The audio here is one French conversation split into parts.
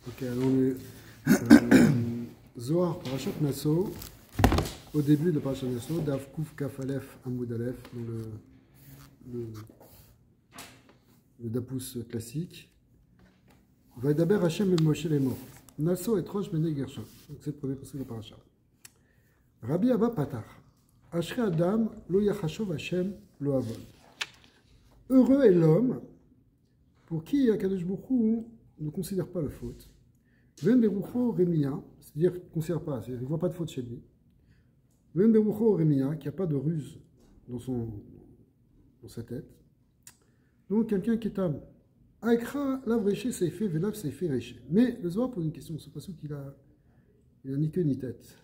Ok, alors Zohar, Parashat Nasso, au début de Parashat Nasso, Dav Kouf Kaf Aleph Amoud Aleph, dans le Dapous classique. Vaidaber Hashem et Moshe les morts. Nasso et Trosh Bene Gershon. C'est le premier passage de Parashat. Rabbi Abba Patar. Ashre Adam lo yachashov Hashem lo avon. Heureux est l'homme pour qui Akadosh Baruch Hu ne considère pas la faute. Ven berucho remia, c'est-à-dire qu'il ne considère pas, c'est-à-dire qu'il ne voit pas de faute chez lui. Ven berucho remia, qui n'a pas de ruse dans sa tête. Donc quelqu'un qui est âme. Aïkra lav reché seifé velav seifé reché. Mais le Zohar pose une question, c'est pas ce qu'il a ni queue ni tête,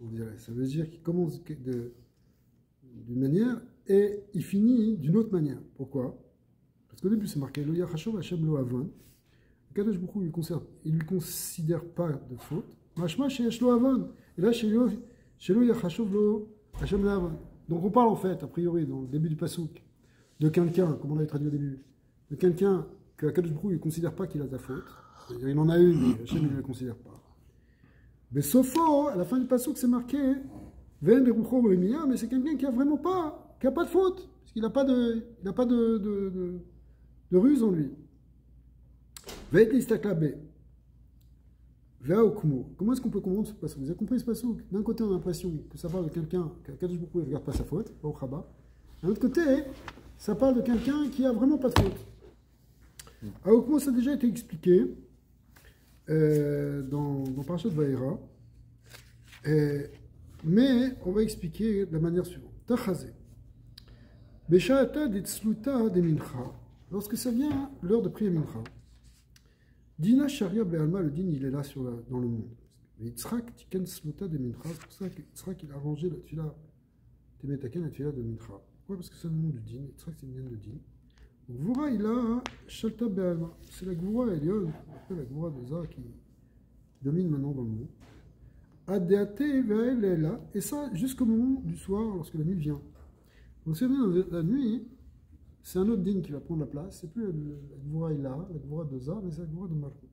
on dirait. Ça veut dire qu'il commence d'une manière et il finit d'une autre manière. Pourquoi? Parce qu'au début c'est marqué Lo yachashov Hashem lo avon. Kadosh Baruch Hu, il ne lui considère pas de faute. Mashma sheyesh lo avon. Et là, shelo yachashov lo Hashem lo avon. Donc on parle en fait, a priori, dans le début du pasuk, de quelqu'un, comme on l'avait traduit au début, de quelqu'un que Kadosh Baruch Hu ne considère pas qu'il a de la faute. C'est-à-dire, il en a une, mais Hashem ne la considère pas. Mais Sofo, à la fin du pasuk, c'est marqué Ven berucho remia, mais c'est quelqu'un qui a vraiment pas, qui a pas de faute, parce qu'il n'a pas de ruse en lui. Comment est-ce qu'on peut comprendre ce passage? Vous avez compris ce passage? D'un côté, on a l'impression que ça parle de quelqu'un qui a beaucoup ne regarde pas sa faute, au Chaba. D'un autre côté, ça parle de quelqu'un qui a vraiment pas de faute. Alors, comment ça a déjà été expliqué dans Parashat Vayera, mais on va expliquer de la manière suivante. Tachazé. Besha'ata ditzluta de mincha. Lorsque ça vient l'heure de prier mincha. Dina Sharia Be'alma, le din, il est là dans le monde. Yitzhak Tiken Sluta de Mincha, c'est pour ça qu'Yitzhak il a rangé la tfila, Temetaken, la tfila de Mincha. Pourquoi? Parce que c'est le nom du din. Yitzhak c'est le nom du din. Gvura il a Shalta Be'alma. C'est la Gvura Elion, la Gvura de Zah qui domine maintenant dans le monde. Adeate Ve'elela, et ça jusqu'au moment du soir, lorsque la nuit vient. Donc c'est bien la nuit. C'est un autre din qui va prendre la place. C'est plus la Gvura Ila, la Gvura de Zah, mais c'est la Gvura de Malchut.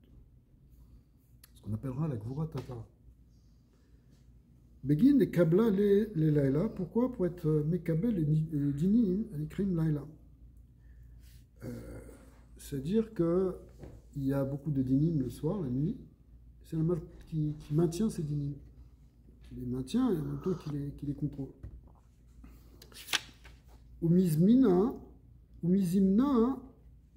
Ce qu'on appellera la Gvura Tata. Begin et Kabla les Laila. Pourquoi? Pour être Mekabel et Dinim, Anikrim Laila. C'est-à-dire qu'il y a beaucoup de dinim le soir, la nuit. C'est la Malchut qui maintient ces dinim. Qui les maintient et en même temps qui les contrôle. Ou Mizmina. Ou mizimna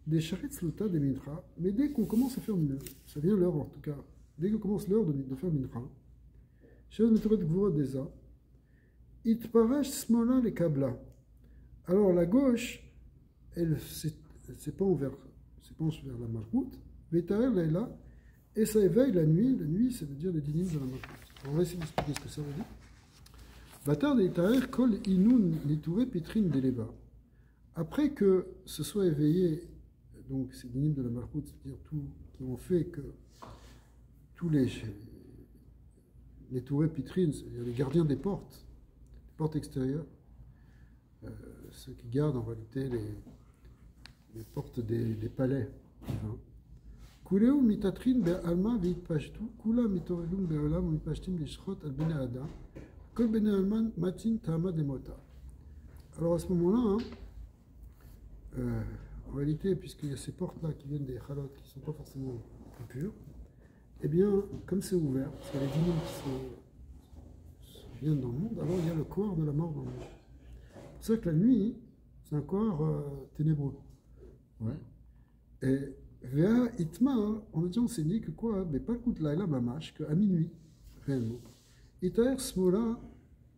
des charitz luta des mincha, mais dès qu'on commence à faire mieux, ça vient l'heure en tout cas, dès qu'on commence l'heure de faire mincha, chez méthode gvura desa, it parash smola les kabla. Alors la gauche, elle s'épanche vers la malchut, vetaer laila, et ça éveille la nuit, ça veut dire le dinim de la malchut. On va essayer d'expliquer ce que ça veut dire. Vatar de itaer kol inun litouré pitrin deleva. Après que ce soit éveillé, donc ces dinim de la Malchut, c'est-à-dire tout qui ont fait que tous les tourés pitrines, c'est-à-dire les gardiens des portes extérieures, ceux qui gardent en réalité les portes des palais. Kuleu mitatrin be'alma v'itpashtu, kula mitorelum be'olam v'itpashtim l'ishrot al bene adam, kol bene alman matin ta'ama demota. Alors à ce moment-là, en réalité, puisqu'il y a ces portes-là qui viennent des chalotes qui ne sont pas forcément pures, eh bien, comme c'est ouvert, parce qu'il y a les dinim qui viennent dans le monde, alors il y a le corps de la mort dans le monde. C'est pour ça que la nuit, c'est un corps ténébreux. Ouais. Et Vea Itma, on a déjà enseigné que quoi? Mais pas le coup de Laila Mamash, qu'à minuit, réellement. Itaer Smola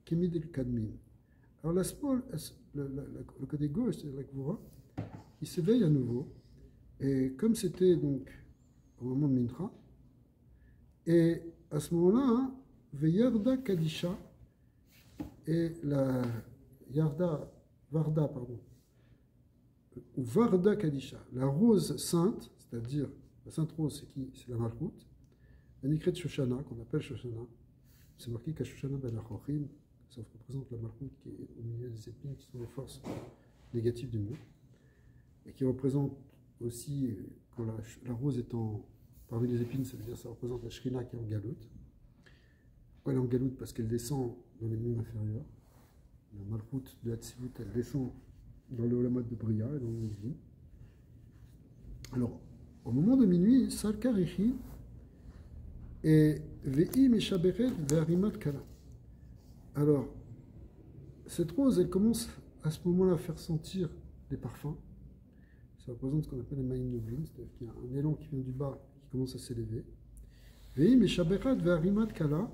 Kemidel Kadmin. Alors la small, le côté gauche, c'est la Gvura, il s'éveille à nouveau, et comme c'était donc au moment de Mincha, et à ce moment-là, Veyarda Kadisha, et la Varda, ou Varda Kadisha, la rose sainte, c'est-à-dire la sainte rose, c'est qui? C'est la Malchut, la Nikret Shoshana, qu'on appelle Shoshana, c'est marqué qu'Ashoshana ben Achochim, ça représente la Malchut qui est au milieu des épines, qui sont les forces négatives du monde, et qui représente aussi, quand la rose est en parmi les épines, ça veut dire que ça représente la Shrina qui est en galoute. Pourquoi elle est en galoute? Parce qu'elle descend dans les mondes inférieurs. La Malchut de Hatzilut, elle descend dans le Olamot de Bria et dans l'exil. Alors, au moment de minuit, Salka Richi et Ve'i Meshaberet Ve'arimat Kala. Alors, cette rose, elle commence à ce moment-là à faire sentir des parfums. Ça représente ce qu'on appelle les Maïm Noblin, c'est-à-dire qu'il y a un élan qui vient du bas qui commence à s'élever. Ve'i Meshaberet Ve'arimat Kala,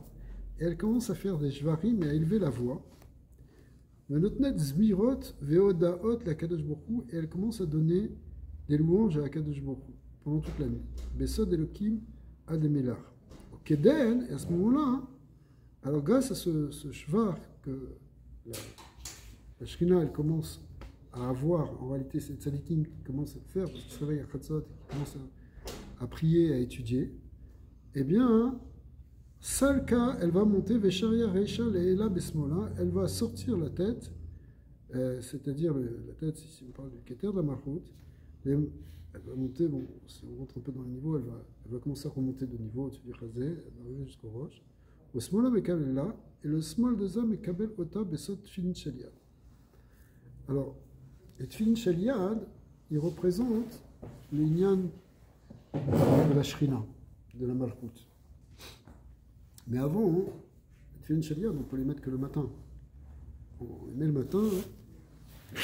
et elle commence à faire des jvarim et à élever la voix. Venotnet Zmirot Ve'odaot la Kadosh Baruch Hu, et elle commence à donner des louanges à la Kadosh Baruch Hu pendant toute la nuit. Besod Elokim Ademelar. Au Keden, et à ce moment-là, alors grâce à ce shvar que la Shrina, elle commence à avoir, en réalité c'est Tzadikim qui commence à faire, parce qu'il se réveille à Chatzot, qui commence à prier, à étudier, eh bien, Salka, elle va monter, Vesharia Reisha Leela Besmola, elle va sortir la tête, c'est-à-dire la tête, si on parle du Keter de la Malchut, elle va monter, bon, si on rentre un peu dans le niveau, elle va commencer à remonter de niveau, au-dessus du Chazé, elle va arriver jusqu'au Roche. Au Smola Mekabel là, et le Smol de Zam Mekabel Ota Besot Tfilin Sheliad. Alors, les Tfilin Sheliad, ils représentent l'Inyan de la Shrina, de la Malchut. Mais avant, hein, les Tfilin Sheliad, on peut les mettre que le matin. On les met le matin, hein,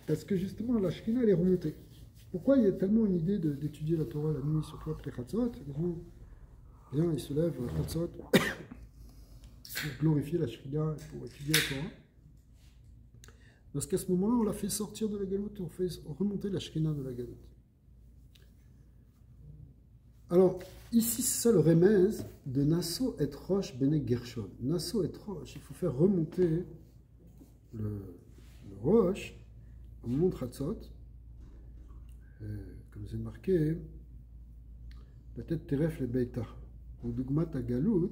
parce que justement, la Shrina, elle est remontée. Pourquoi il y a tellement une idée d'étudier la Torah la nuit, surtout après Chatzot? Bien, ils se lèvent à Chatzot pour glorifier la Shrina, pour étudier la Torah. Parce qu'à ce moment-là, on l'a fait sortir de la galoute, on fait remonter la Shrina de la galoute. Alors, ici, c'est ça le remez de Nasso et Rosh Bene Gershon. Nasso et Rosh, il faut faire remonter le Rosh au moment de Chatzot. Comme c'est marqué, la tête teref le beita. Ou dugmat à galout,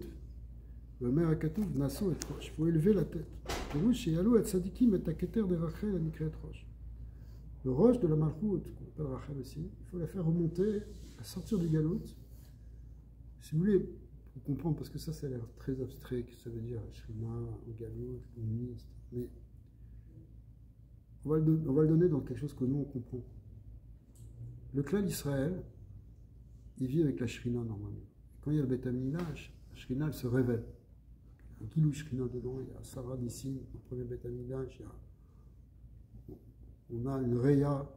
le mer à katouv nasso et roche. Il faut élever la tête. Le rouge, chez Alou et Tzadikim et Taketer de Rachel à Nikret Roche. Le roche de la Malchut, qu'on appelle Rachel aussi, il faut la faire remonter, à sortir du galout. Si vous voulez, pour comprendre, parce que ça a l'air très abstrait, que ça veut dire Shrima, en galout, communiste, mais on va le donner dans quelque chose que nous on comprend. Le clan d'Israël, il vit avec la Shrina normalement. Quand il y a le Beth Amikdash, la Shrina elle se révèle. Il y a un kilou Shrina dedans, il y a Sarah d'ici, le premier Beth Amikdash, on a une Reya,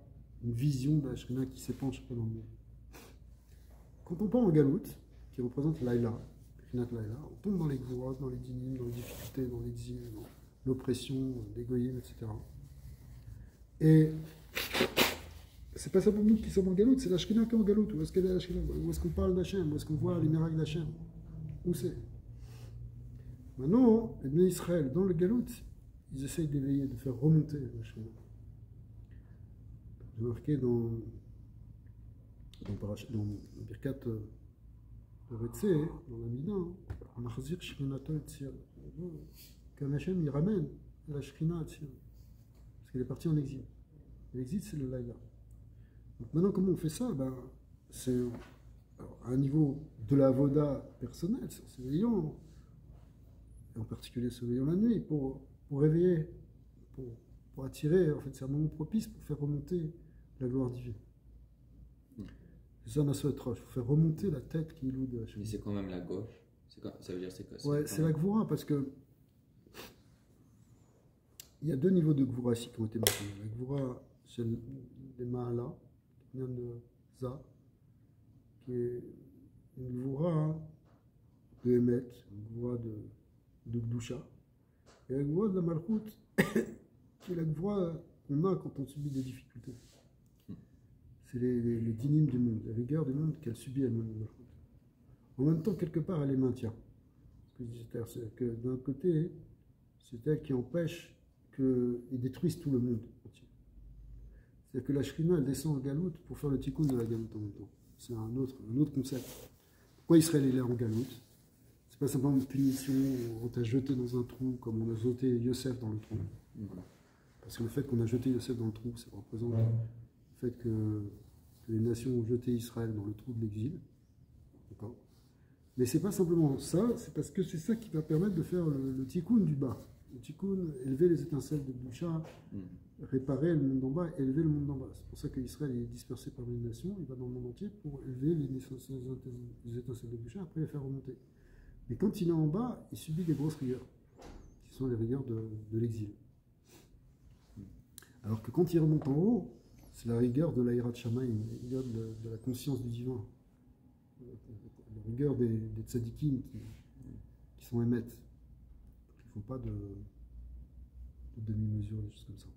une vision de la Shrina qui s'épanche dans le monde. Quand on part en Galoute, qui représente Laïla, Shrina Laïla, on tombe dans les gouras, dans les dynimes, dans les difficultés, dans l'exil, dans l'oppression, l'égoïsme, etc. Et c'est pas simplement nous qui sommes en galoute, c'est la Shrina qui est en galoute. Où est-ce qu'elle est la Shrina? Où est-ce qu'on parle d'Hachem? Où est-ce qu'on voit les miracles d'Hachem? Où c'est? Maintenant, les Bnei Israël, dans le galoute, ils essayent d'éveiller, de faire remonter la Shrina. J'ai marqué dans le Birkat de Retse, dans la Mida, Machzir Shrinato et Tzir. Qu'un Hachem, il ramène la Shrina à Tzir. Parce qu'elle est partie en exil. L'exil, c'est le Laïla. Donc maintenant, comment on fait ça? C'est à un niveau de la voda personnelle, c'est en s'éveillant, en particulier s'éveillant la nuit, pour réveiller, pour attirer, en fait, c'est un moment propice pour faire remonter la gloire divine. C'est ça, Nasso et Rosh, il faut faire remonter la tête qui est loue de Hachem. Mais c'est quand même la gauche, ça veut dire c'est quoi? Ouais, c'est la Gvoura, parce que il y a deux niveaux de Gvoura ici qui ont été mentionnés. La Gvoura, c'est les Mahala, qui vient de Za, qui est une Gvoura de Emet, une Gvoura de Gdusha, et la Gvoura de la Malchut, qui est la Gvoura qu'on a quand on subit des difficultés. C'est les dynimes du monde, les rigueurs du monde qu'elle subit elle-même, la Malchut. En même temps, quelque part, elle les maintient. C'est que d'un côté, c'est elle qui empêche qu'ils détruisent tout le monde entier. C'est-à-dire que la Shrina, elle descend en galoute pour faire le tikkun de la galoute en même temps. C'est un autre concept. Pourquoi Israël est là en galoute? C'est pas simplement une punition, on t'a jeté dans un trou, comme on a jeté Yosef dans le trou. Parce que le fait qu'on a jeté Yosef dans le trou, ça représente le fait que les nations ont jeté Israël dans le trou de l'exil. Mais c'est pas simplement ça, c'est parce que c'est ça qui va permettre de faire le tikkun du bas. Le tikkun, élever les étincelles de Boucha, réparer le monde d'en bas, élever le monde d'en bas. C'est pour ça qu'Israël est dispersé parmi les nations, il va dans le monde entier pour élever les étincelles de Boucha, après les faire remonter. Mais quand il est en bas, il subit des grosses rigueurs, qui sont les rigueurs de l'exil. Alors que quand il remonte en haut, c'est la rigueur de l'Aïrat Shamaïm, la rigueur de la conscience du divin, la rigueur des tzadikim qui sont émettes. Il ne faut pas de demi-mesure, des choses comme ça.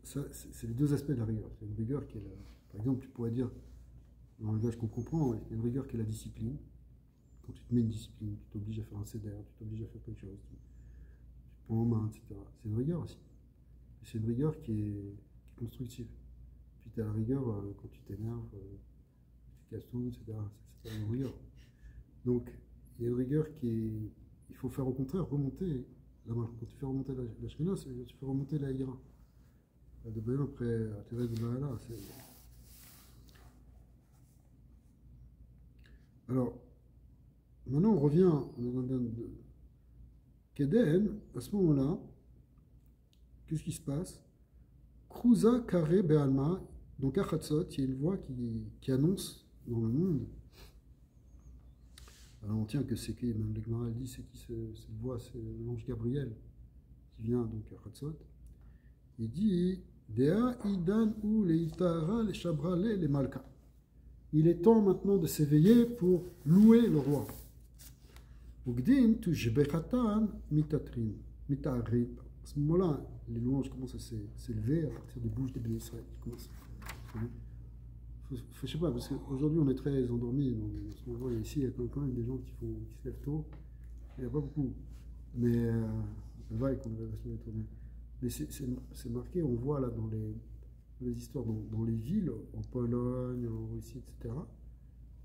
Ça c'est les deux aspects de la rigueur. Il y a une rigueur qui est, par exemple, tu pourrais dire, dans le langage qu'on comprend, il y a une rigueur qui est la discipline. Quand tu te mets une discipline, tu t'obliges à faire un CDR, tu t'obliges à faire quelque chose, tu prends en main, etc. C'est une rigueur aussi. C'est une rigueur qui est constructive. Puis tu as la rigueur quand tu t'énerves, tu casses tout, etc. C'est pas une rigueur. Donc, il y a une rigueur qui est... Il faut faire au contraire remonter la main. Quand tu fais remonter la shrina, tu fais remonter la ira. De Baïm après à Thérèse de Baïla. Alors, maintenant on revient, on est dans le Keden, à ce moment-là, qu'est-ce qui se passe? Kruza Kare Be'alma, donc à Chatzot, il y a une voix qui annonce dans le monde. Alors on tient que c'est qui, même le Gemara dit, c'est qui cette voix? C'est l'ange Gabriel qui vient donc à Chatzot. Il dit Dea Idan ou le Itara, le Shabra, le Malka. Il est temps maintenant de s'éveiller pour louer le roi. Ugdin tu Jbechatan mitatrin, mitagri. À ce moment-là, les louanges commencent à s'élever à partir des bouches des Béné Israël. Je sais pas, parce qu'aujourd'hui on est très endormis. On voit ici, il y a quand même des gens qui se lèvent tôt. Il n'y a pas beaucoup. Mais on va qu'on va se lever tôt. Mais c'est marqué, on voit là dans les histoires, dans les villes, en Pologne, en Russie, etc.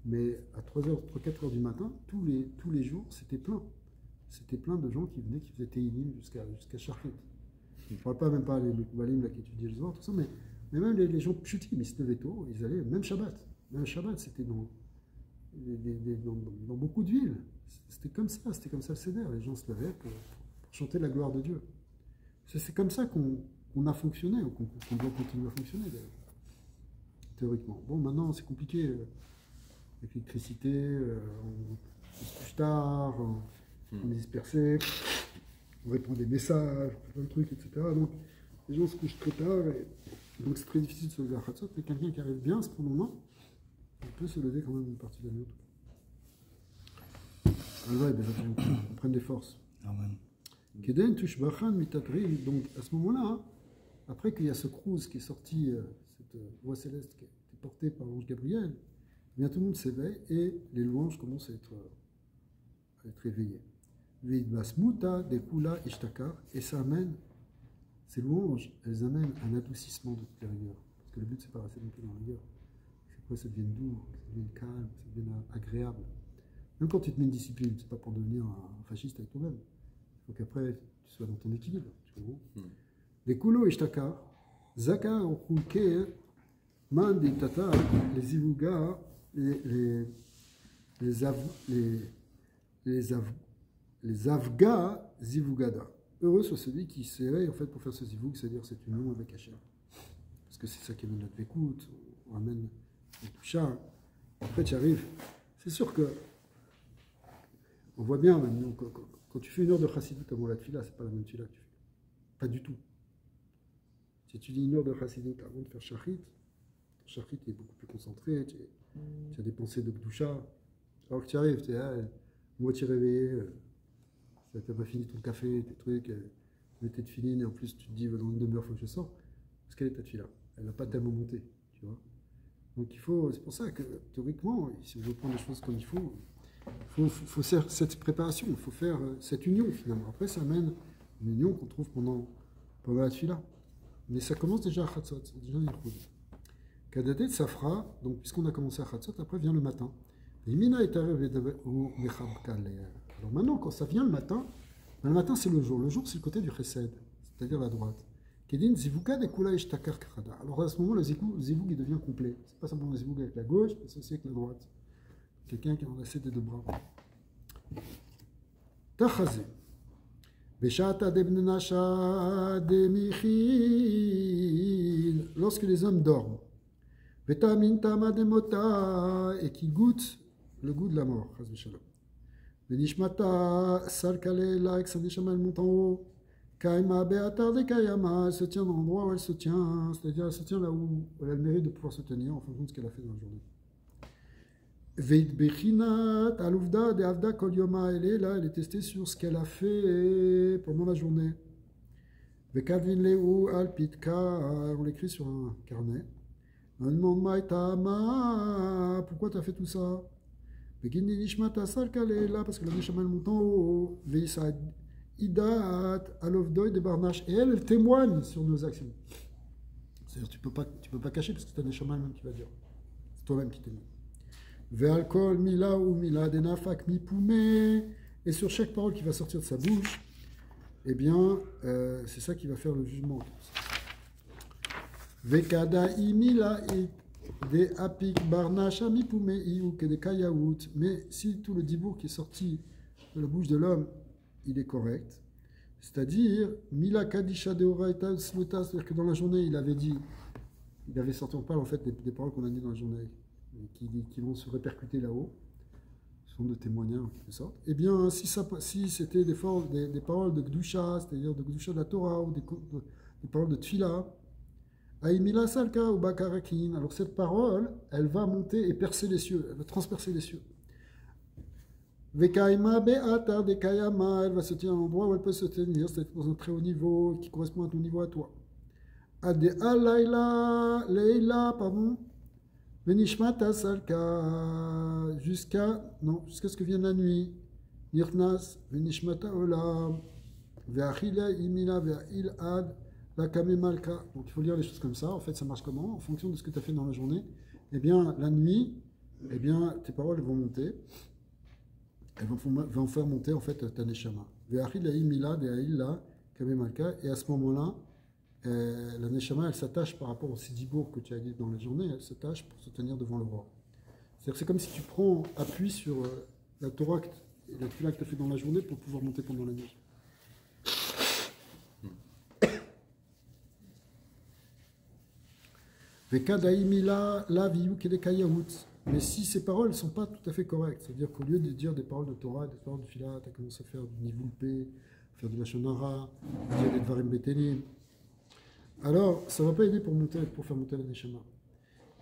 Mais à 4 heures du matin, tous les jours, c'était plein. C'était plein de gens qui venaient, qui faisaient Teilim jusqu'à Charfit. Je ne parle pas même pas les Mekoubalim qui étudiaient le soir, tout ça, mais même les gens chutis, mais ils se levaient tôt, ils allaient, même Shabbat. Même Shabbat, c'était dans beaucoup de villes. C'était comme ça le Seder. Les gens se levaient pour chanter la gloire de Dieu. C'est comme ça qu'on a fonctionné, ou qu'on doit continuer à fonctionner, théoriquement. Bon, maintenant, c'est compliqué. Avec l'électricité, on se couche tard, on est dispersé, on répond des messages, on fait plein de trucs, etc. Donc, les gens se couchent très tard, et donc c'est très difficile de se lever à Khatsot, mais quelqu'un qui arrive bien à ce moment, il peut se lever quand même une partie de la nuit. Alors, on prenne des forces. Amen. Keden Tushbachan Mitatrim, donc à ce moment-là, après qu'il y a ce cruise qui est sorti, cette voix céleste qui a été portée par l'ange Gabriel, eh bien tout le monde s'éveille et les louanges commencent à être éveillées. Vidbasmuta Dekula Ishtakar, et ça amène, ces louanges, elles amènent un adoucissement de toutes les rigueurs. Parce que le but, c'est pas rester non plus dans la rigueur. C'est que ça devienne doux, que ça devienne calme, que ça devienne agréable. Même quand tu te mets une discipline, c'est pas pour devenir un fasciste avec toi-même. Il faut qu'après, tu sois dans ton équilibre. Tu comprends? Les kulo ishtakar, zaka okulke, man de tata, les ivuga, les avga zivugada. Heureux soit celui qui s'éveille en fait pour faire ce zivug, c'est-à-dire cette union avec Hachem. Parce que c'est ça qui amène notre écoute, on amène le toucha. Après, tu arrives. C'est sûr que on voit bien maintenant quand tu fais une heure de chassidut avant la tfila, c'est pas la même tfila que tu fais. Pas du tout. Si tu dis une heure de chassidut avant de faire shachrit, ton shachrit est beaucoup plus concentré, tu as des pensées de gdusha. Alors que tu arrives, tu es moitié réveillé, tu n'as pas fini ton café, tes trucs, tu mets tes tefilines, et en plus tu te dis dans une demi-heure, il faut que je sorte. Parce qu'elle est ta tfila. Elle n'a pas tellement monté, tu vois. Donc c'est pour ça que théoriquement, si on veut prendre les choses comme il faut faire cette préparation, il faut faire cette union finalement. Après, ça amène une union qu'on trouve pendant la tfila. Mais ça commence déjà à Chatzot, c'est déjà une route. Kadatet Safra, donc puisqu'on a commencé à Chatzot, après vient le matin. Alors maintenant, quand ça vient le matin c'est le jour. Le jour, c'est le côté du chesed, c'est-à-dire la droite. Alors à ce moment, le zivug il devient complet. C'est pas simplement le zivug avec la gauche, mais c'est aussi avec la droite. quelqu'un qui en a laissé des deux bras. Tachazé. Beshata debne nasha demichil. Lorsque les hommes dorment. Vetamin tama demota. Et qui goûtent le goût de la mort. Chaz v'shalom. Venishmata salkale la. Et que sa neshama elle monte en haut. Kaima beatar de kayama. Elle se tient dans l'endroit où elle se tient. C'est-à-dire elle se tient là où elle a le mérite de pouvoir se tenir en fonction de ce qu'elle a fait dans la journée. Veit bechinat aluvda de avda kol yoma, elle est là, elle est testée sur ce qu'elle a fait pendant la journée. Vekadvin leu al pitka, on l'écrit sur un carnet. On demande maïtama, pourquoi tu as fait tout ça? Vekindi nishmata salkale là, parce que la neshama elle monte en haut. Veisa idat alovdoy de barnash, et elle témoigne sur nos actions. C'est-à-dire tu peux pas cacher parce que c'est ta neshama elle-même qui va dire. C'est toi-même qui témoigne. Ve'alkol mila ou mila denafak mi poumé, et sur chaque parole qui va sortir de sa bouche, eh bien, c'est ça qui va faire le jugement. Vekada imila de apik barnacha mi poumé iou que de kayaout, mais si tout le dibour qui est sorti de la bouche de l'homme, il est correct, c'est-à-dire mila kadisha de oraita smota, c'est-à-dire que dans la journée il avait sorti, on parle en fait des paroles qu'on a dit dans la journée. Qui vont se répercuter là-haut, ce sont de témoignages en quelque sorte. Eh bien, si c'était des paroles de Gdusha, c'est-à-dire de Gdusha de la Torah, ou des paroles de Tfila, Aïmila Salka ou Bakarakin, alors cette parole, elle va monter et percer les cieux, elle va transpercer les cieux. Vekaima Be'atar de Kayama, elle va se tenir à l'endroit où elle peut se tenir, c'est-à-dire dans un très haut niveau qui correspond à ton niveau à toi. Ade Leila, pardon. Venishmata salka jusqu'à ce que vienne la nuit. Nirnas venishmata olam ve'achila imila ve'il ad la kamemalka. Donc il faut lire les choses comme ça. En fait, ça marche comment? En fonction de ce que tu as fait dans la journée. Eh bien, la nuit, eh bien, tes paroles vont monter. Elles vont faire monter en fait ta neshama. Ve'achila imila ve'il la kamemalka. Et à ce moment-là, la neshama, elle s'attache par rapport au sidibour que tu as dit dans la journée, elle s'attache pour se tenir devant le roi. C'est-à-dire que c'est comme si tu prends appui sur la Torah et la tefila que tu as fait dans la journée pour pouvoir monter pendant la nuit. Mais si ces paroles ne sont pas tout à fait correctes, c'est-à-dire qu'au lieu de dire des paroles de Torah, des paroles de tefila, tu as commencé à faire du nivoulpé, faire de la shonara, dire des dvarim betelim, alors, ça ne va pas aider pour faire monter la neshama.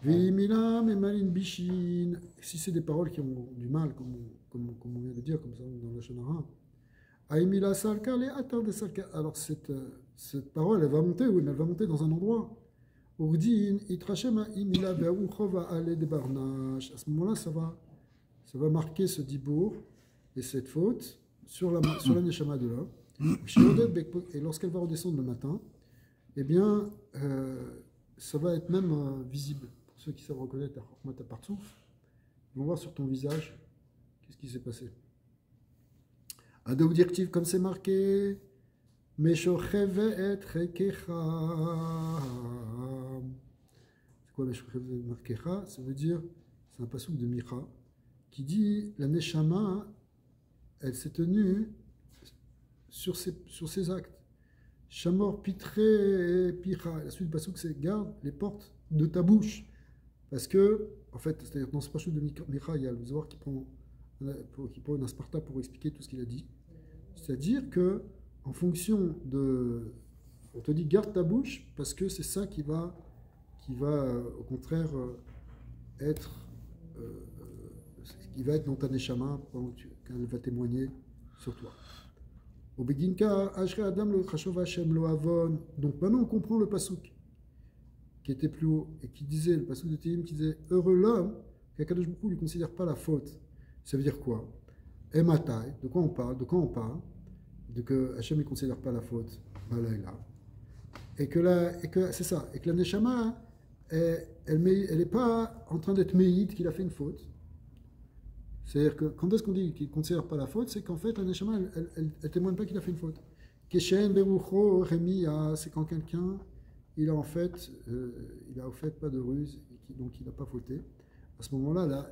Ve'imila memalin bishin. Si c'est des paroles qui ont du mal, comme on vient de dire, comme ça dans la shonara. Aimila salka le atar de salka. Alors, cette parole, elle va monter, oui, mais elle va monter dans un endroit. Urdin itrashema imila ve'uchova ale de barnash. À ce moment-là, ça va marquer ce dibour et cette faute sur la neshama de l'homme. Et lorsqu'elle va redescendre le matin, eh bien, ça va être même visible. Pour ceux qui savent reconnaître ta chokma, ta partsouf, ils vont voir sur ton visage qu'est-ce qui s'est passé. Ado directive comme c'est marqué, Meshochev et Rekecha. C'est quoi Meshochev et Rekecha? Ça veut dire, c'est un passouk de Micha qui dit la neshama, elle s'est tenue sur ses actes. Shamor pitré picha. La suite du passouk, c'est garde les portes de ta bouche. Parce que, en fait, c'est-à-dire dans ce passouk de Micha, il y a le Zohar qui prend une asparta pour expliquer tout ce qu'il a dit. C'est-à-dire que, en fonction de. On te dit garde ta bouche parce que c'est ça qui va au contraire qui va être dans ta neshama quand elle va témoigner sur toi. Donc maintenant on comprend le passouk qui était plus haut et qui disait, le passouk de Tehillim qui disait heureux l'homme qu'Akadosh Baruch Hu ne lui considère pas la faute. Ça veut dire quoi? Ematai, de quoi on parle? De que Hachem ne considère pas la faute. Et que c'est ça, et que la neshama elle n'est pas en train d'être méïde qu'il a fait une faute. C'est-à-dire que quand est-ce qu'on dit qu'il ne considère pas la faute, c'est qu'en fait, la neshama, elle ne témoigne pas qu'il a fait une faute. Keshen berucho remiya, c'est quand quelqu'un, il a en fait pas de ruse, et donc il n'a pas fauté. À ce moment-là,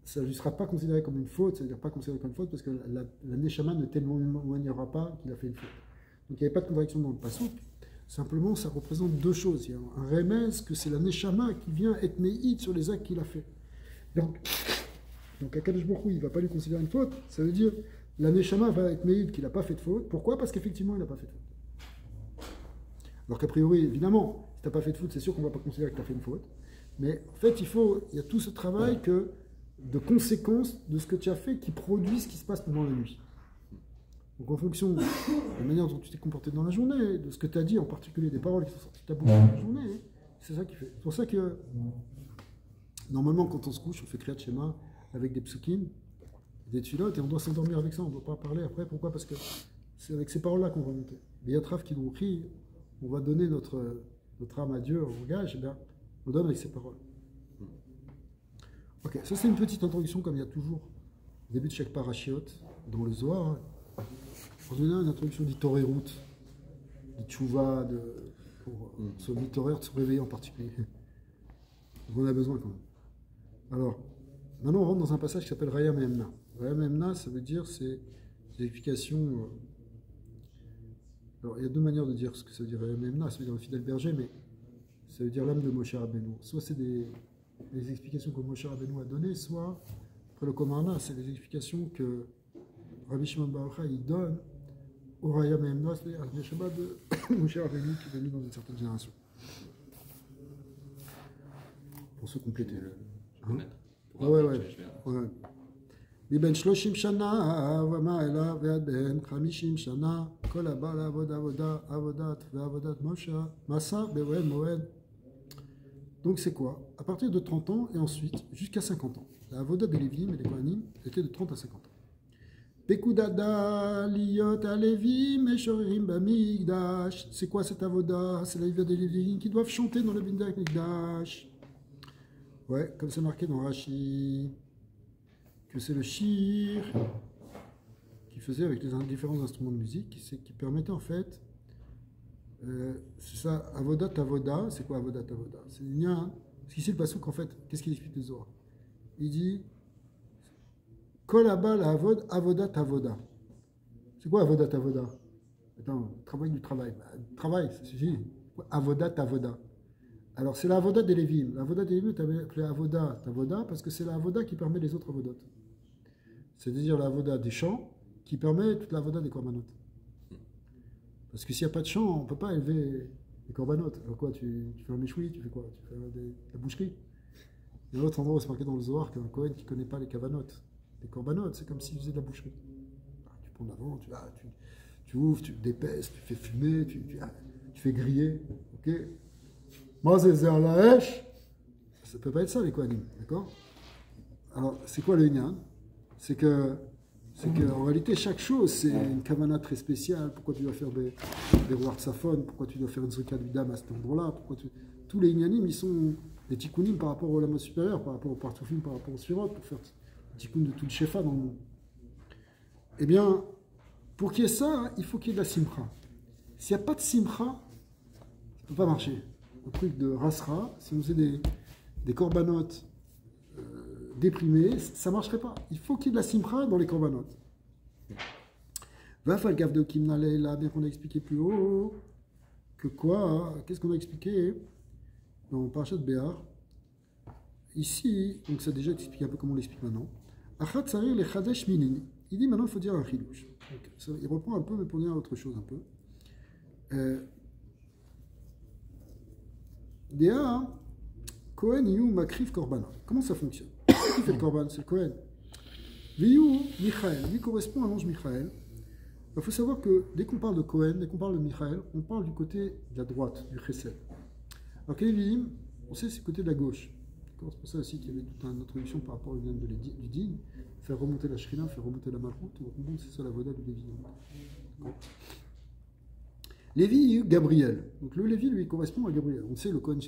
ça ne lui sera pas considéré comme une faute, c'est-à-dire pas considéré comme une faute parce que la Neshama ne témoignera pas qu'il a fait une faute. Donc il n'y avait pas de contradiction dans le passouk. Simplement, ça représente deux choses. Il y a un remez que c'est la Neshama qui vient être méïd sur les actes qu'il a fait. Donc Akadosh Baruch Hu, il ne va pas lui considérer une faute. Ça veut dire la Neshama va être méïd qu'il n'a pas fait de faute. Pourquoi? Parce qu'effectivement, il n'a pas fait de faute. Alors qu'a priori, évidemment, si tu n'as pas fait de faute, c'est sûr qu'on ne va pas considérer que tu as fait une faute. Mais en fait, il y a tout ce travail de conséquences de ce que tu as fait qui produit ce qui se passe pendant la nuit. Donc en fonction de la manière dont tu t'es comporté dans la journée, de ce que tu as dit, en particulier des paroles qui sont sorties de ta bouche dans la journée, c'est ça qui fait. C'est pour ça que normalement quand on se couche, on fait Kriyat Shema avec des psukim, des tfilotes, et on doit s'endormir avec ça, on ne doit pas parler après. Pourquoi? Parce que c'est avec ces paroles-là qu'on va monter. Mais Yatrav qui nous crie, on va donner notre âme à Dieu, au gage, et bien on donne avec ces paroles. Ok, ça c'est une petite introduction comme il y a toujours au début de chaque parashiot dans le Zohar. En général, une introduction dit Torerut, dit Tchouva, pour se mitorer, de se réveiller en particulier. Donc on a besoin quand même. Alors, maintenant on rentre dans un passage qui s'appelle Raya Mehemna. Raya Mehemna, ça veut dire, c'est des explications. Alors il y a deux manières de dire ce que ça veut dire Raya Mehemna, ça veut dire le fidèle berger, mais ça veut dire l'âme de Moshe Rabbeinu. Soit c'est des explications que Moshe Rabbeinu a données, soit, après le Komarna, c'est des explications que Rabbi Shimon Bar Yochai il donne au Raya Mehemna, c'est-à-dire à la Shabbat de Moshe Rabbeinu qui est venu dans une certaine génération. Pour se compléter. Ouais. מבין 30 שנה ומעלה ועד בין 50 שנה כל הבא לעבוד עבודת ועבודת מסע באוהל מועד. Donc c'est quoi? À partir de 30 ans et ensuite jusqu'à 50 ans. La avoda des Lévim et des Kohanim était de 30 à 50 ans. Pekudada liyot alevim et shorim bamigdash. C'est quoi cette avoda? C'est la avoda des Lévim qui doivent chanter dans le Bindak Migdash. Ouais, comme c'est marqué dans Rashi, que c'est le shir qui faisait avec les différents instruments de musique, qui permettait en fait, c'est ça, avodat avoda, c'est quoi avodat avoda? C'est une lien, parce qu'ici le passouk en fait, qu'est-ce qu'il explique le Zohar? Il dit, kol abal avod avodat avoda. C'est quoi avodat avoda? Attends, travail du travail, travail, ça suffit. Avodat avoda. Alors c'est la avoda des Lévim. La avoda des Lévim est appelée avoda tavoda parce que c'est la avoda qui permet les autres avodot. C'est-à-dire la avoda des chants qui permet toute la avoda des korbanot. Parce que s'il n'y a pas de chant, on ne peut pas élever les korbanot. Alors quoi, tu fais un méchoui, tu fais quoi? Tu fais la boucherie. Il y a un autre endroit où c'est marqué dans le Zohar qu'un Kohen qui ne connaît pas les kavanot. Les korbanot, c'est comme s'il faisait de la boucherie. Tu prends l'avant, tu ouvres, tu dépaisses, tu fais fumer, tu fais griller. Ok? Moi, c'est à la hache. Ça ne peut pas être ça, les Kohanim. D'accord? Alors, c'est quoi le Inyan? C'est qu'en réalité, chaque chose, c'est une kavana très spéciale. Pourquoi tu dois faire des rois de Safon? Pourquoi tu dois faire une zrika du dam à cet endroit-là? Tous les Inyanim, ils sont des tikkunim par rapport au lama supérieur, par rapport au partoufim, par rapport au sphirot, pour faire tikkun de tout le shefa dans le monde. Eh bien, pour qu'il y ait ça, il faut qu'il y ait de la simcha. S'il n'y a pas de simcha, ça ne peut pas marcher. Un truc de rasra, si on faisait des corbanotes déprimés, ça ne marcherait pas. Il faut qu'il y ait de la simcha dans les corbanotes. Va falloir gaffe de Kimnale, là, bien qu'on a expliqué plus haut, que quoi? Qu'est-ce qu'on a expliqué dans Parashat Béar? Ici, donc ça a déjà expliqué un peu comment on l'explique maintenant. Achat sarir le chadesh minin. Il dit maintenant il faut dire un chilouche. Il reprend un peu, mais pour dire autre chose un peu. Déa, Kohen Yu Makrif Korban. Comment ça fonctionne? Qui fait le Korban? C'est le Kohen. Viyu Michael, lui correspond à l'ange Michael. Il faut savoir que dès qu'on parle de Kohen, dès qu'on parle de Michael, on parle du côté de la droite, du Chesed. Alors que les Lévim, on sait c'est le côté de la gauche. C'est pour ça aussi qu'il y avait toute une introduction par rapport au lien du din, faire remonter la Shrina, faire remonter la Malchut. Donc c'est ça la voda du Lévi. Lévi, Gabriel. Donc le Lévi, lui, correspond à Gabriel. On sait le Kohen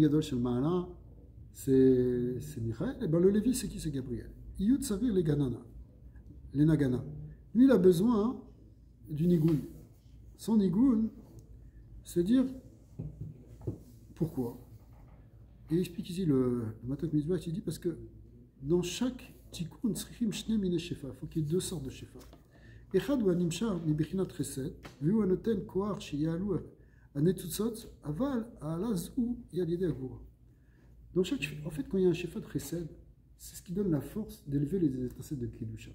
Gadol chez le Mahala, c'est Michael. Et bien le Lévi, c'est qui? C'est Gabriel. Iyud Savir les Ganana, les Nagana. Lui, il a besoin du Nigun. Sans Nigun, c'est dire pourquoi. Et il explique ici le Matot Mitzvah, il dit parce que dans chaque tikkun, tzrichim shne mine shefa. Il faut qu'il y ait deux sortes de shefa. Echad ou animshar mi bechinat chesed, vu anoten koar sheyalu anetzutzot, aval alaz ou yalide agvura. En fait, quand il y a un shefa de chesed, c'est ce qui donne la force d'élever les étincelles de Kedusha.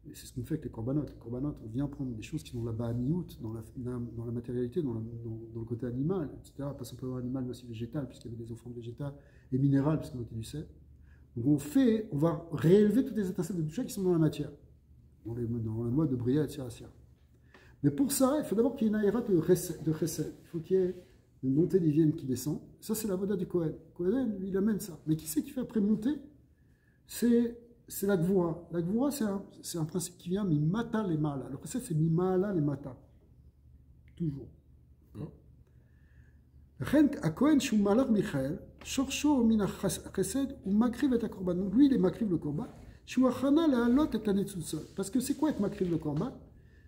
Et c'est ce qu'on fait avec les korbanot. Les korbanot, on vient prendre des choses qui sont là-bas à miout, dans la matérialité, dans le côté animal, etc. Pas simplement animal, mais aussi végétal, puisqu'il y avait des offrandes végétales, et minérales, puisqu'on était du sel. Donc on va réélever toutes les étincelles de Kedusha qui sont dans la matière, dans le mode de Bria et Tzirasia. Mais pour ça, il faut d'abord qu'il y ait une aéra de chesed. Il faut qu'il y ait une montée divine qui descend. Ça, c'est la voda du Kohen. Kohen, lui, il amène ça. Mais qui c'est qui fait après monter? C'est la gvura. La gvura, c'est un principe qui vient mimata les mala. Le chesed, c'est mimala les mata. Toujours. A Kohen, shu malach Michael, shorsho min chesed, ou makriv et korban. Donc lui, il est makriv le korban. Shu achana le halot et anetzutzot. Parce que c'est quoi être makriv le korban?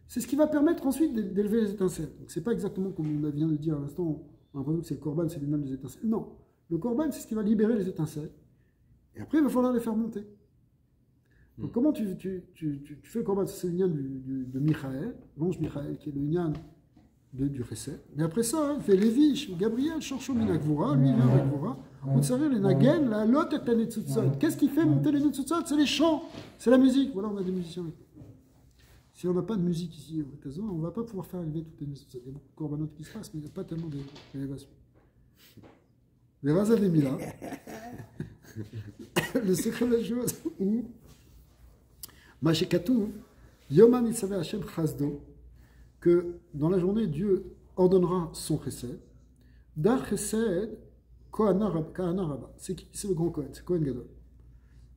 C'est ce qui va permettre ensuite d'élever les étincelles. Donc c'est pas exactement comme on vient de dire à l'instant, on a l'impression que c'est le korban, c'est lui-même les étincelles. Non. Le korban, c'est ce qui va libérer les étincelles. Et après, il va falloir les faire monter. Donc, comment tu fais le korban? C'est le lien de Michael, l'ange Michael, qui est le lien du Chesed. Mais après ça, il fait Lévi, Gabriel, Shorcho Minagvura, lui, il vient avec Gvura. On te les Nagen, la Lot et la Netzutzot. Qu'est-ce qui fait monter les Netzutzot? C'est les chants, c'est la musique. Voilà, on a des musiciens. Si on n'a pas de musique ici au Tazo, on ne va pas pouvoir faire élever toutes les Netzutzot. Il y a beaucoup de korbanot qui se passent, mais il n'y a pas tellement d'élévation. Les Raza des Mila. Le secret de la chose où Mashekatou, Yoman Itzavé Hashem Chazdo, que dans la journée, Dieu ordonnera son chesed. Dar chesed, Kohana Rabba. C'est qui? C'est le grand Kohen, c'est Kohen Gadol.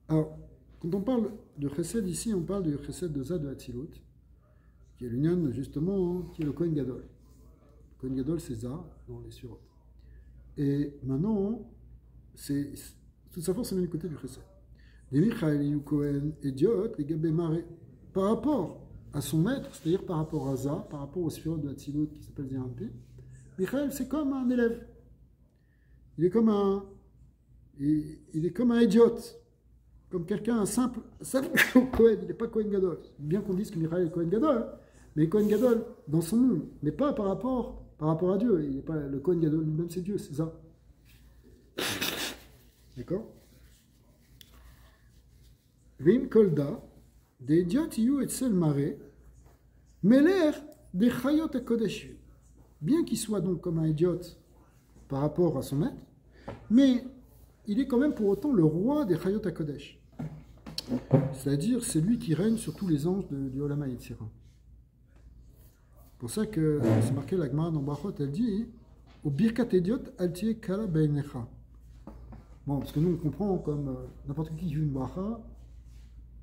Alors, quand on parle de chesed ici, on parle du chesed de Zad de Hatzilut, qui est l'union justement, qui est le Kohen Gadol. Le Kohen Gadol, c'est Zah dans les surotes. Et maintenant, toute sa force est mise du côté du chesed. Les Michael et Kohen, idiotes, les Gabé Maré, par rapport à son maître, c'est-à-dire par rapport à Zah, par rapport au surote de Hatzilut qui s'appelle Zirampi, Michael, c'est comme un élève. Il est comme un idiote, comme quelqu'un, un simple Kohen, il n'est pas Kohen Gadol. Bien qu'on dise que Michael est Kohen Gadol, mais Kohen Gadol dans son monde, mais pas par rapport à Dieu. Il n'est pas le Kohen Gadol lui-même, c'est Dieu, c'est ça. D'accord? Vim Kolda, des idiotes you et sel maré, mais l'air des chayot à Kodesh. Bien qu'il soit donc comme un idiote par rapport à son maître, mais il est quand même pour autant le roi des chayot à Kodesh. C'est-à-dire, c'est lui qui règne sur tous les anges du Olam HaYetzirah. C'est pour ça que c'est marqué la Gemara dans Brachot, elle dit au birkat idiot altie kala beinecha. Bon, parce que nous on comprend comme n'importe qui vit une bracha,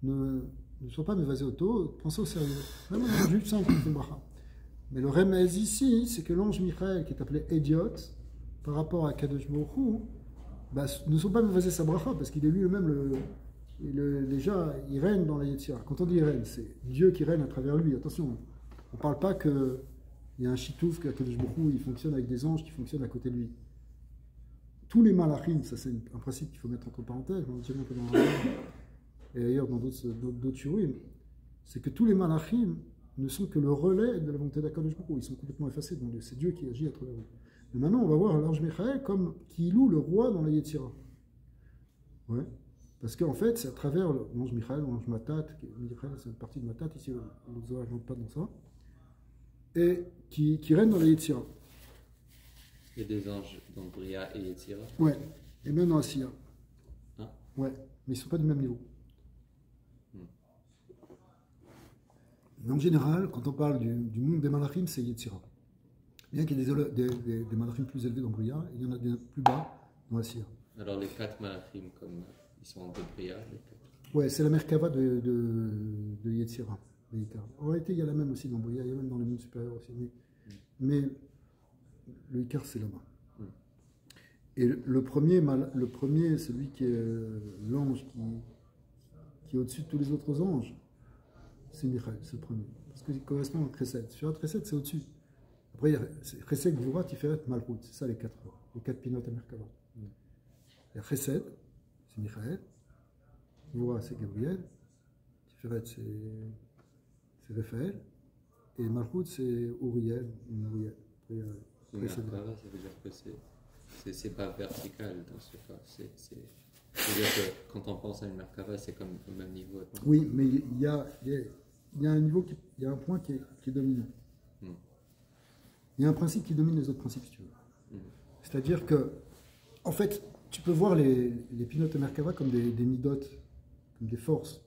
ne soit pas mévasé auto, pensez au sérieux. Même un juif simple qui fait une bracha. Mais le remède ici, c'est que l'ange Michael, qui est appelé idiot, par rapport à Kadosh Baruch Hu, ne sont pas mévasé sa bracha, parce qu'il est lui-même déjà, il règne dans la Yetzirah. Quand on dit il règne, c'est Dieu qui règne à travers lui. Attention, on ne parle pas qu'il y a un chitouf, que Kadosh Baruch Hu, il fonctionne avec des anges qui fonctionnent à côté de lui. Tous les malachim, ça c'est un principe qu'il faut mettre entre parenthèses, on dirait un peu dans et d'ailleurs dans d'autres shurim, c'est que tous les malachim ne sont que le relais de la volonté d'Akadosh Baruch Hu. Ils sont complètement effacés, donc c'est Dieu qui agit à travers eux. Mais maintenant, on va voir l'ange Michael comme qui loue le roi dans la Yetzirah. Ouais. Parce qu'en fait, c'est à travers l'ange Michael, l'ange Matat, Michael c'est une partie de Matat, ici on ne rentre pas dans ça, et qui règne dans la Yetzirah. Il y a des anges dans Bria et Yetzirah. Ouais, et même dans Asiya. Hein? Ouais, mais ils ne sont pas du même niveau. Mais en général, quand on parle du monde des malachim, c'est Yetzirah. Bien qu'il y ait des malachim plus élevés dans Bria, il y en a des plus bas dans Asiya. Alors les 4 malachim, comme ils sont de Bria, ouais, c'est la Merkava de Yetzirah. En réalité, il y a la même aussi dans Bria, il y a même dans les mondes supérieurs aussi. Mais le Icar, c'est là-bas. Et le premier, celui qui est l'ange qui est au-dessus de tous les autres anges, c'est Michael, c'est le premier. Parce qu'il correspond au Chesed. Sur le Chesed, c'est au-dessus. Après, il y a Chesed, Gvura, Tiferet, Malchut. C'est ça les 4 pinotes à Merkava. Il y a Chesed, c'est Michael. Gvura, c'est Gabriel. Tiferet, c'est Raphaël. Et Malchut, c'est Uriel. Mais Merkava, ça veut dire que c'est pas vertical dans ce cas. C'est-à-dire que quand on pense à une Merkava, c'est comme au même niveau. Non? Oui, mais il y a un niveau, il y a un point qui est dominant. Il y a un principe qui domine les autres principes, si tu veux. C'est-à-dire que, en fait, tu peux voir les pinotes de Merkava comme des midotes, comme des forces.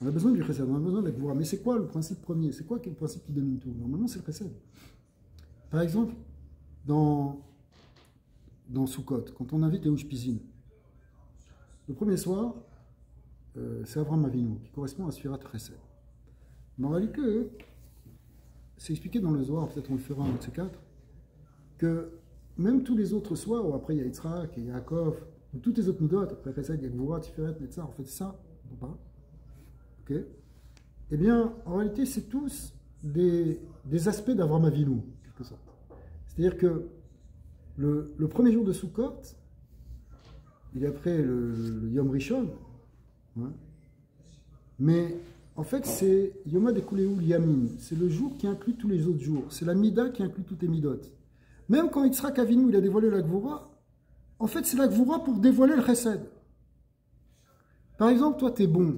On a besoin du chesed, on a besoin de la gvura. Mais c'est quoi le principe premier? C'est quoi le principe qui domine tout? Normalement, c'est le chesed. Par exemple, dans Sukkot, quand on invite les Ushpizin, le premier soir, c'est Avraham Avinu, qui correspond à Sfirat Chesed. Mais en réalité, c'est expliqué dans le Zohar, peut-être on le fera un de ces quatre, que même tous les autres soirs, où après il y a Yitzhak, il y a Yaakov, ou toutes les autres midot, après Chesed, il y a Gvura, Tiferet, Netzar, en fait c'est ça, on parle. Ok? Eh bien, en réalité, c'est tous des aspects d'Avraham Avinu, en quelque sorte. C'est-à-dire que le premier jour de Sukkot, il est après le Yom Rishon, hein, mais en fait c'est Yoma Dekuleu Yamin, c'est le jour qui inclut tous les autres jours, c'est la Mida qui inclut toutes les Midot. Même quand Yitzhak Avinu il a dévoilé la Gvura, en fait c'est la Gvura pour dévoiler le Chesed. Par exemple, toi tu es bon,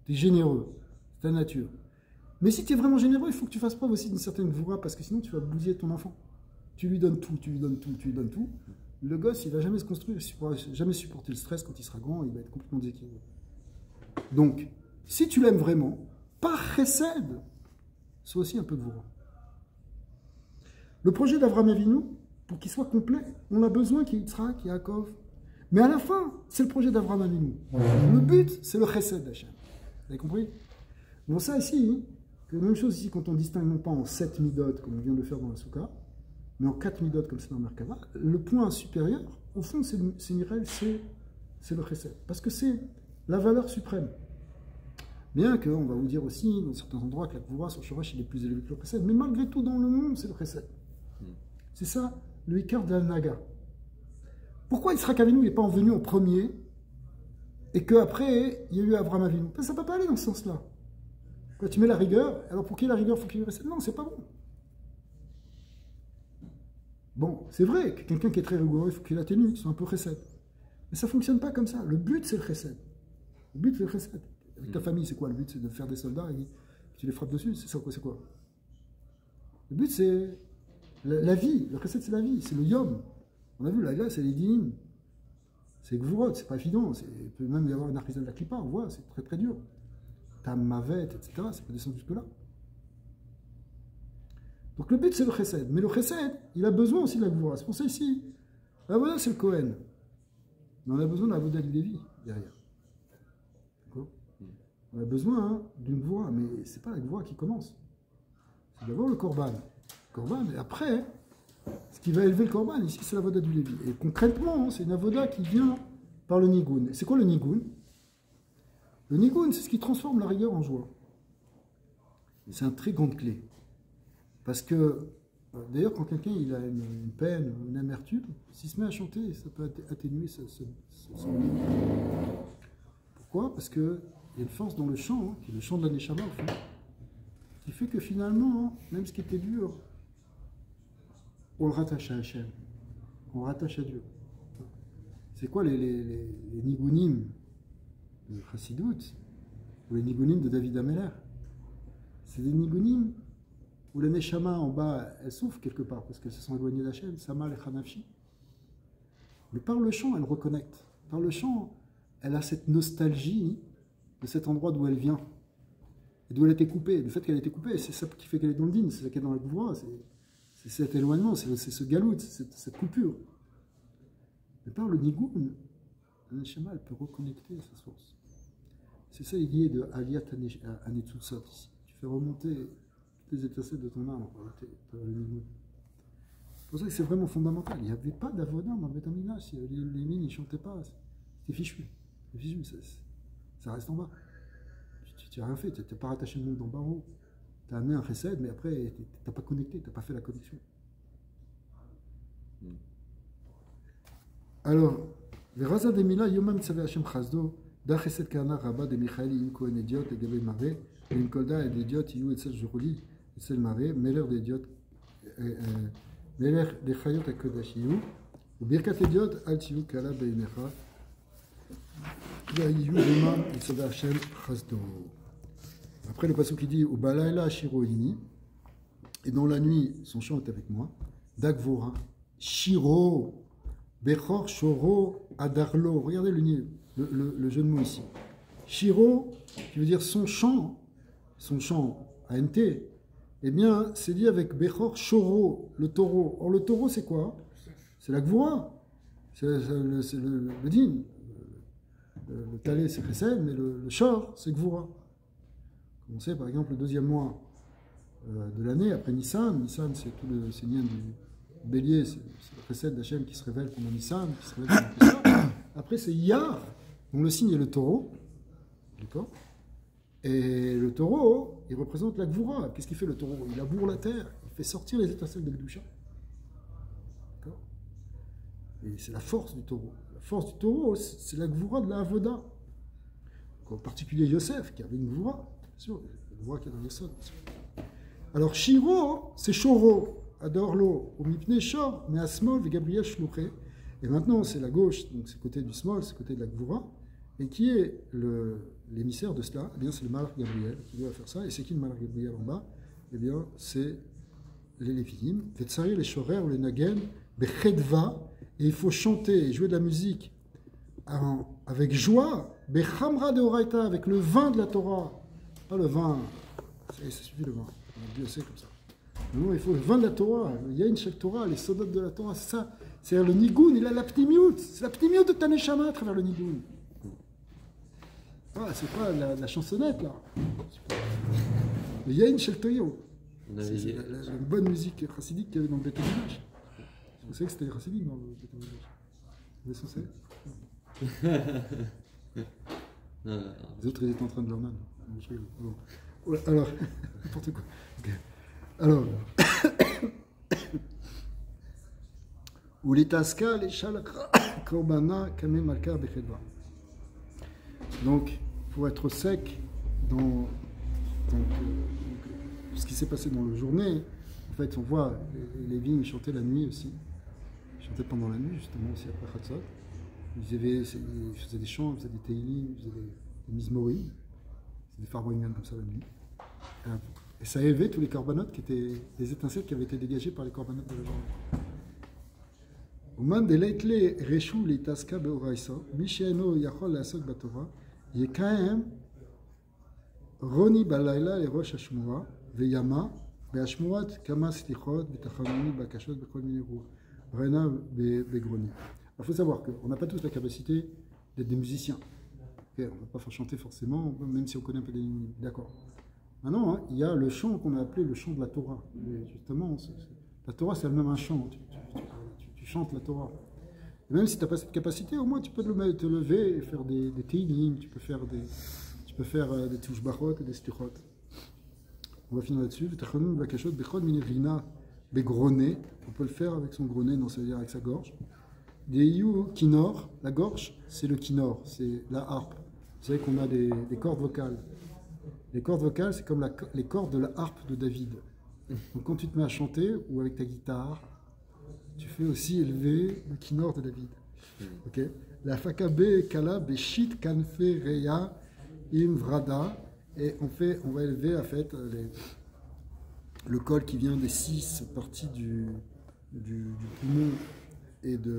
tu es généreux, c'est ta nature. Mais si tu es vraiment généreux, il faut que tu fasses preuve aussi d'une certaine Gvura, parce que sinon tu vas bousiller ton enfant. Tu lui donnes tout, tu lui donnes tout, tu lui donnes tout. Le gosse, il ne va jamais se construire, il ne pourra jamais supporter le stress quand il sera grand, il va être complètement déséquilibré. Donc, si tu l'aimes vraiment, par chesed, sois aussi un peu gvura. Le projet d'Avraham Avinu, pour qu'il soit complet, on a besoin qu'il y ait Yitzhak, qu'il y ait Yaakov. Mais à la fin, c'est le projet d'Avraham Avinu. Le but, c'est le chesed d'Hachem. Vous avez compris? Bon, ça ici, c'est la même chose ici quand on distingue non pas en 7 midot, comme on vient de le faire dans la Souka, mais en 4 midot comme c'est dans Merkava, le point supérieur, au fond, c'est Mirel, c'est le chesed. Parce que c'est la valeur suprême. Bien qu'on va vous dire aussi, dans certains endroits, que la Gvura sur Shorash, il est plus élevé que le chesed, mais malgré tout, dans le monde, c'est le chesed. C'est ça, le Ikar de la Naga. Pourquoi Yitzhak Avinu n'est pas venu en premier, et qu'après, il y a eu Avraham Avinu? Ça ne peut pas aller dans ce sens-là. Quand tu mets la rigueur, alors pour qu'il y ait la rigueur, il faut qu'il y ait le chesed. Non, c'est pas bon. Bon, c'est vrai que quelqu'un qui est très rigoureux, il faut qu'il atténue, qu'il soit un peu chesed. Mais ça ne fonctionne pas comme ça. Le but, c'est le chesed. Le but, c'est le chesed. Avec ta famille, c'est quoi? Le but, c'est de faire des soldats et tu les frappes dessus. C'est ça, quoi? C'est quoi? Le but, c'est la vie. Le chesed, c'est la vie. C'est le yom. On a vu, là, c'est les dinim. C'est gvurot, c'est pas évident. Il peut même y avoir une artisan de la clipa, on voit, c'est très très dur. Tam, mavet, etc., ça peut descendre jusque-là. Donc le but, c'est le chesed. Mais le chesed, il a besoin aussi de la gvura. C'est pour ça ici, la voda, c'est le Kohen. Mais on a besoin de la voda du Lévi derrière. D'accord? On a besoin d'une gvura, mais c'est pas la gvura qui commence. C'est d'abord le korban. Et après, ce qui va élever le korban, ici, c'est la voda du Lévi. Et concrètement, c'est une voda qui vient par le nigun. Et c'est quoi le nigun? Le nigun, c'est ce qui transforme la rigueur en joie. C'est une très grande clé. Parce que, d'ailleurs, quand quelqu'un il a une peine, une amertume, s'il se met à chanter, ça peut atténuer son... Pourquoi? Parce qu'il y a une force dans le chant, qui est le chant de la Neshama, au fond, qui fait que finalement, même ce qui était dur, on le rattache à Hachem. On rattache à Dieu. C'est quoi les nigunim de Chassidut, ou les nigunim de David Ameller? C'est des nigunim où la Neshama en bas, elle souffre quelque part, parce qu'elles se sont éloignées d'Hachem, Sama et Hanafshi. Mais par le chant, elle reconnecte. Par le chant, elle a cette nostalgie de cet endroit d'où elle vient, et d'où elle a été coupée. Le fait qu'elle a été coupée, c'est ça qui fait qu'elle est dans le din, c'est ça qu'elle est dans la gvura, c'est cet éloignement, c'est ce galout, cette coupure. Mais par le nigoun, la Neshama, elle peut reconnecter à sa source. C'est ça l'idée de Aliyat Anetzutsot ici. Tu fais remonter les étincelles de ton âme par le nigoun. C'est pour ça que c'est vraiment fondamental. Il n'y avait pas d'avoda dans le Beth Amikdash. Les mines, ils ne chantaient pas. C'était fichu. Ça reste en bas. Tu n'as rien fait. Tu n'as pas rattaché le monde d'en bas en haut. Tu as amené un chesed, mais après, tu n'as pas connecté. Tu n'as pas fait la connexion. Alors, les Raza de Mila, Yomam Tzaveh Hashem Chazdo, D'Achesed Kana Rabba de Michael Imko en idiot et Gabé Maré, et une colda et d'idiot, You et Sel Juruli, et Sel Maré, Meller d'idiot, Meller de Chayot et Kodashiyu, ou Birkat idiot, Altiyu Kala Beinecha, Yayu Dema, et Sada Hashem Chasdo. Après le passage qui dit Ou Balaila Shiroini, et dans la nuit, son chant est avec moi, Dagvora, Shiro, Bechor, Shoro, Adarlo. Regardez le jeu de mots ici. Shiro, qui veut dire son chant ANT, eh bien, c'est dit avec Bechor, Shoro, le taureau. Or, le taureau, c'est quoi? C'est la Gvora. C'est le din. Le talé, c'est Chesed, mais le Shor, c'est Gvora. Comme on sait, par exemple, le deuxième mois de l'année, après Nissan. Nissan, c'est tout le signe du bélier, c'est le Chesed d'Hachem qui se révèle pendant Nissan, qui se révèle pendant Pessah. Après, c'est Iyar, dont le signe est le taureau. D'accord? Et le taureau, il représente la Gvura. Qu'est-ce qu'il fait le taureau? Il laboure la terre, il fait sortir les étincelles de Gdusha. D'accord? Et c'est la force du taureau. La force du taureau, c'est la Gvura de la Avoda. En particulier Yosef, qui avait une Gvura. Bien sûr, la Gvura qui est dans Yosef. Alors, Shiro, c'est Shoro. Adorlo, au Mipne Shor, mais à Smol, Gabriel Shlouché. Et maintenant, c'est la gauche, donc c'est le côté du Smol, c'est le côté de la Gvura. Et qui est l'émissaire de cela? Eh bien, c'est le Malach Gabriel qui doit faire ça. Et c'est qui le Malach Gabriel en bas? Eh bien, c'est les Lévitim. Vetsari, les Shorer, ou les Nagen, Bechedva. Et il faut chanter et jouer de la musique avec joie. Bechamra de Horaïta, avec le vin de la Torah. Pas le vin, ça suffit le vin. Dieu sait comme ça. Non, il faut le vin de la Torah, il y a une chef Torah, les soldats de la Torah, c'est ça. C'est le Nigoun, il a la pnimiout. C'est la pnimiout de Taneshama à travers le Nigoun. Ah, c'est pas la chansonnette là. Il y a une chef Toyo. C'est la bonne musique chassidique qu'il y avait dans le Beth Amikdash. Vous savez que c'était chassidique dans le Beth Amikdash. Vous savez? Les autres, ils étaient en train de leur man. Alors, n'importe quoi. Okay. Alors, ou les taska, les chal, korbana, kamé malka, bechedva. Donc, pour être sec dans ce qui s'est passé dans la journée, en fait, on voit les vignes chanter la nuit aussi. Ils chantaient pendant la nuit, justement, aussi après Chatzot. Ils faisaient des chants, ils faisaient des teilim, ils faisaient des mizmorim. C'est des farboignan comme ça la nuit. Et ça a élevé tous les corbanotes qui étaient des étincelles qui avaient été dégagées par les corbanotes de la journée. Oman de leitle reshu litaska beoraisa, misheno yachol lasok batora, yekaem roni balayla le rosh hashmura, veyama, beashmurat kama slichot, betachanoni bakashot, bekol mineru, rena begroni. Il faut savoir qu'on n'a pas tous la capacité d'être des musiciens. Okay, on ne va pas faire chanter forcément, même si on connaît un peu des lignes. D'accord. Maintenant, il y a le chant qu'on a appelé le chant de la Torah. Et justement, la Torah, c'est elle-même un chant. Tu chantes la Torah. Et même si tu n'as pas cette capacité, au moins tu peux te lever et faire des teilim, tu peux faire des touches barot et des stichot. On va finir là-dessus. On peut le faire avec son gros nez, non, c'est-à-dire avec sa gorge. Des you kinor, la gorge, c'est le kinor, c'est la harpe. Vous savez qu'on a des cordes vocales. Les cordes vocales, c'est comme les cordes de la harpe de David. Donc quand tu te mets à chanter, ou avec ta guitare, tu fais aussi élever le kinor de David. Ok? La fakabe kala beshit kanfe reya im vrada. Et on va élever en fait le col qui vient des 6 parties du poumon et des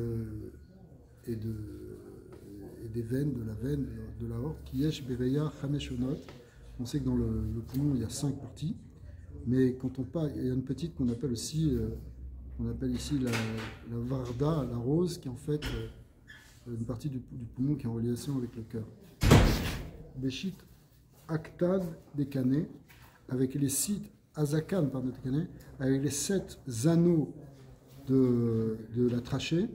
veines, de la veine, de la horte, qui yesh bereya chameshonot. On sait que dans le poumon, il y a 5 parties, mais quand on parle, il y a une petite qu'on appelle aussi, ici la varda, la rose, qui est en fait une partie du poumon qui est en relation avec le cœur. Béchit Aktan Dekane, avec les 6 Azakan, pardon, Dekane, avec les 7 anneaux de la trachée,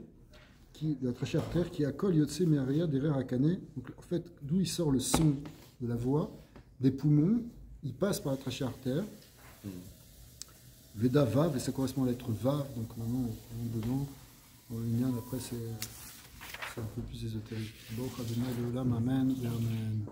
de la trachée artère, qui accole Yotse Mearia derrière Akane. Donc en fait, d'où il sort le son de la voix, des poumons, il passe par la trachée artère. Veda Vav, et ça correspond à la lettre Vav, donc maintenant, dedans, dans le lien, après c'est C'est un peu plus ésotérique. Bon, Adonai, Leolam, Amen et Amen.